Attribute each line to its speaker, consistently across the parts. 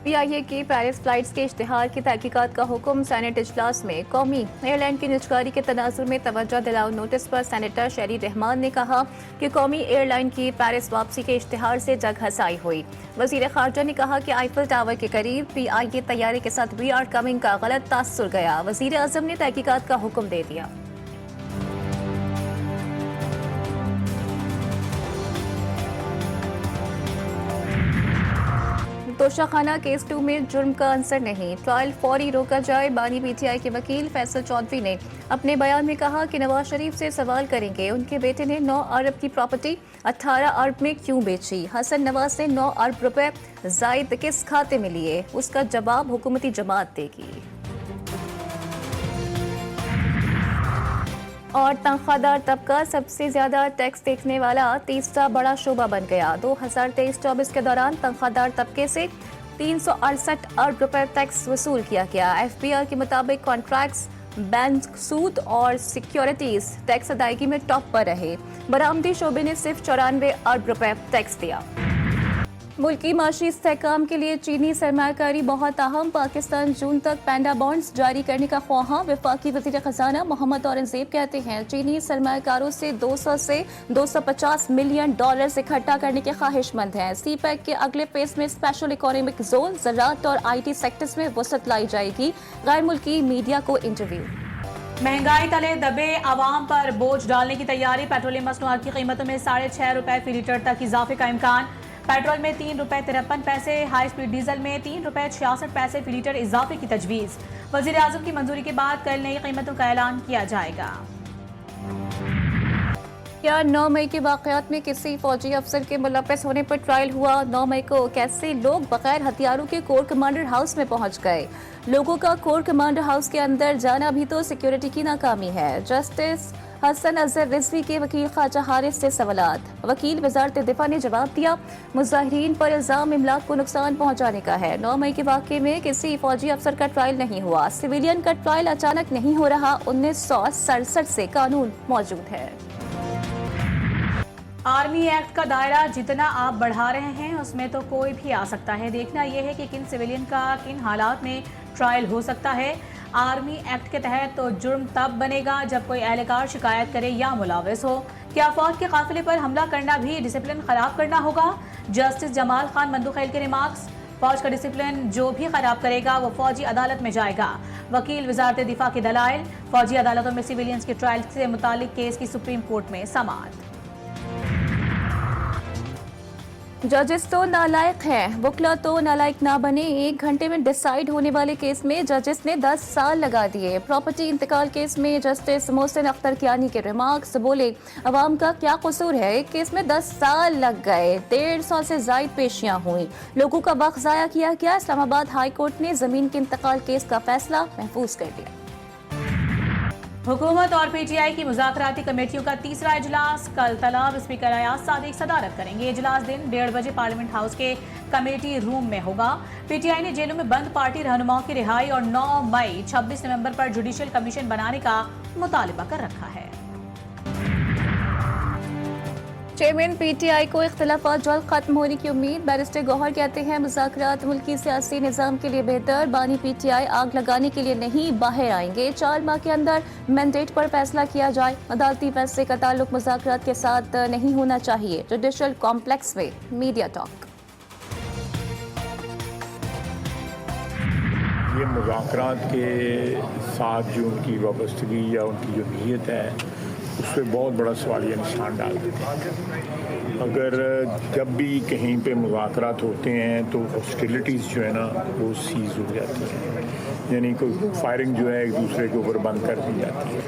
Speaker 1: FPIA के Paris flights के इश्तिहार की तहकीकात का हुक्म। सेनेट इजलास में कौमी एयरलाइन की निजकारी के तनाजुर में तवज्जो दिलाओ नोटिस पर सेनेटर शहरी रहमान ने कहा कि कौमी एयरलाइन की पेरिस वापसी के इश्तिहार से जग हसाई हुई। वजीर खारजा ने कहा कि आईफिल टावर के करीब PIA तैयारे के साथ वी आर कमिंग का गलत तासुर गया। वजीर आजम ने तहकीकात का हुक्म दे दिया। तोशाखाना केस 2 में जुर्म का आंसर नहीं, ट्रायल फौरी रोका जाए। बानी PTI के वकील फैसल चौधरी ने अपने बयान में कहा कि नवाज शरीफ से सवाल करेंगे उनके बेटे ने 9 अरब की प्रॉपर्टी 18 अरब में क्यों बेची। हसन नवाज ने 9 अरब रुपए जायद किस खाते में लिए, उसका जवाब हुकूमती जमात देगी। और तनख्वाहदार तबका सबसे ज्यादा टैक्स देखने वाला तीसरा बड़ा शोबा बन गया। 2023-24 के दौरान तनख्वाहदार तबके से 368 अरब रुपए टैक्स वसूल किया गया। FPI के मुताबिक कॉन्ट्रैक्ट्स, बैंक सूद और सिक्योरिटीज टैक्स अदायगी में टॉप पर रहे। बरामदी शोबे ने सिर्फ 94 अरब रुपए टैक्स दिया। मुल्की माशी इस्तेहकाम के लिए चीनी सरमायाकारी बहुत अहम। पाकिस्तान जून तक पैंडा बॉन्ड्स जारी करने का ख्वाहां। वफाकी वज़ीर खजाना मोहम्मद औरंगजेब कहते हैं चीनी सरमायाकारों से 200 से 250 मिलियन डॉलर इकट्ठा करने के ख्वाहिशमंद हैं। CPEC के अगले फेज में स्पेशल इकोनॉमिक जोन, ज़राअत और IT सेक्टर्स में वसअत लाई जाएगी। गैर मुल्की मीडिया को इंटरव्यू।
Speaker 2: महंगाई तले दबे आवाम पर बोझ डालने की तैयारी। पेट्रोलियम मसनूआत की कीमतों में 6.5 रुपए फी लीटर तक इजाफे का इम्कान। पेट्रोल में 3 रुपए 53 पैसे, हाई स्पीड डीजल में 3 रुपए 66 पैसे फी लीटर इजाफे की तजवीज़। वज़ीर आज़म की मंजूरी के बाद कल नई कीमतों का ऐलान किया जाएगा।
Speaker 1: क्या 9 मई के वाक़यात में किसी फौजी अफसर के मुलव्वस होने पर ट्रायल हुआ? 9 मई को कैसे लोग बगैर हथियारों के कोर कमांडर हाउस में पहुंच गए? लोगों का कोर कमांडर हाउस के अंदर जाना भी तो सिक्योरिटी की नाकामी है। जस्टिस हसन अजहर रिजवी के वकील ख्वाजा हारिस से सवालात। वकील वजारत दिफा ने जवाब दिया मुजाहिरीन पर इल्जाम इमलाक को नुकसान पहुंचाने का है। 9 मई के वाक़े में किसी फौजी अफसर का ट्रायल नहीं हुआ। सिविलियन का ट्रायल अचानक नहीं हो रहा। 1967 से कानून मौजूद है।
Speaker 2: आर्मी एक्ट का दायरा जितना आप बढ़ा रहे हैं उसमें तो कोई भी आ सकता है। देखना यह है कि किन सिविलियन का किन हालात में ट्रायल हो सकता है। आर्मी एक्ट के तहत तो जुर्म तब बनेगा जब कोई एहलकार शिकायत करे या मुलाविस हो। क्या फौज के काफिले पर हमला करना भी डिसिप्लिन खराब करना होगा? जस्टिस जमाल खान मंदुखैल के रिमार्क्स। फौज का डिसिप्लिन जो भी खराब करेगा वो फौजी अदालत में जाएगा। वकील वजारत दिफा के दलाइल। फौजी अदालतों में सिविलियंस के ट्रायल से मुतालिक केस की सुप्रीम कोर्ट में समाअत।
Speaker 1: जजेस तो नालायक हैं, वकला तो नालायक ना बने। 1 घंटे में डिसाइड होने वाले केस में जजेस ने 10 साल लगा दिए। प्रॉपर्टी इंतकाल केस में जस्टिस मोहसिन अख्तर कियानी के रिमार्क्स। बोले अवाम का क्या कसूर है, एक केस में 10 साल लग गए। 150 से जायद पेशियां हुई, लोगों का वक्त जाया किया गया। इस्लामाबाद हाई कोर्ट ने जमीन के इंतकाल केस का फैसला महफूज कर दिया।
Speaker 2: हुकूमत और PTI की मुज़ाकराती कमेटियों का तीसरा इजलास कल तलब। स्पीकर अयाज सादिक सदारत करेंगे। इजलास दिन 1:30 बजे पार्लियामेंट हाउस के कमेटी रूम में होगा। PTI ने जेलों में बंद पार्टी रहनुमाओं की रिहाई और 9 मई 26 नवंबर पर जुडिशियल कमीशन बनाने का मुतालिबा कर रखा है।
Speaker 1: चेयरमैन PTI को इख्तिलाफात जल्द खत्म होने की उम्मीद। बैरिस्टर गौहर कहते हैं मुज़ाकरात मुल्की सियासी निज़ाम के लिए बेहतर। बानी PTI आग लगाने के लिए नहीं बाहर आएंगे। 4 माह के अंदर मैंडेट पर फैसला किया जाए। अदालती फैसले का ताल्लुक मुज़ाकरात के साथ नहीं होना चाहिए। जुडिशल कॉम्प्लेक्स में मीडिया टॉक।
Speaker 3: ये मुज़ाकरात के साथ जो उनकी वाबस्तगी या उनकी जो नीयत है उस पर बहुत बड़ा सवालिया निशान डाल देते हैं। अगर जब भी कहीं पे मुज़ाकरात होते हैं तो हॉस्टिलिटीज़ जो है ना वो सीज़ हो जाती है, यानी कोई फायरिंग जो है एक दूसरे के ऊपर बंद कर दी जाती है।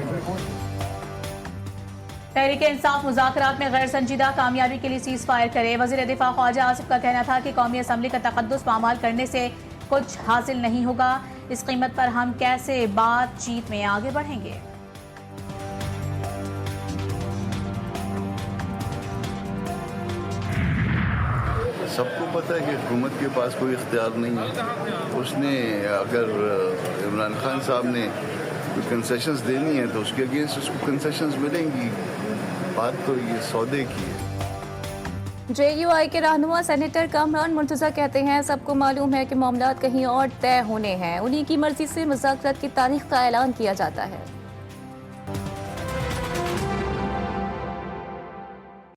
Speaker 2: तहरीक इंसाफ मुज़ाकरात में गैर संजीदा कामयाबी के लिए सीज फायर करे। वज़ीर दिफा ख्वाजा आसिफ का कहना था कि कौमी असम्बली का तक़द्दुस पामाल करने से कुछ हासिल नहीं होगा। इस कीमत पर हम कैसे बातचीत में आगे बढ़ेंगे?
Speaker 4: सबको पता है कि हुकूमत के पास कोई इख्तियार नहीं है। उसने अगर इमरान खान साहब ने कोई कंसेशंस देनी है तो उसके अगेंस्ट उसको कंसेशंस मिलेंगी। बात तो ये सौदे की है।
Speaker 1: JUI के रहनुमा सेनेटर कामरान मुर्तजा कहते हैं सबको मालूम है कि मामला कहीं और तय होने हैं, उन्हीं की मर्जी से मुज़ाकरात की तारीख का ऐलान किया जाता है।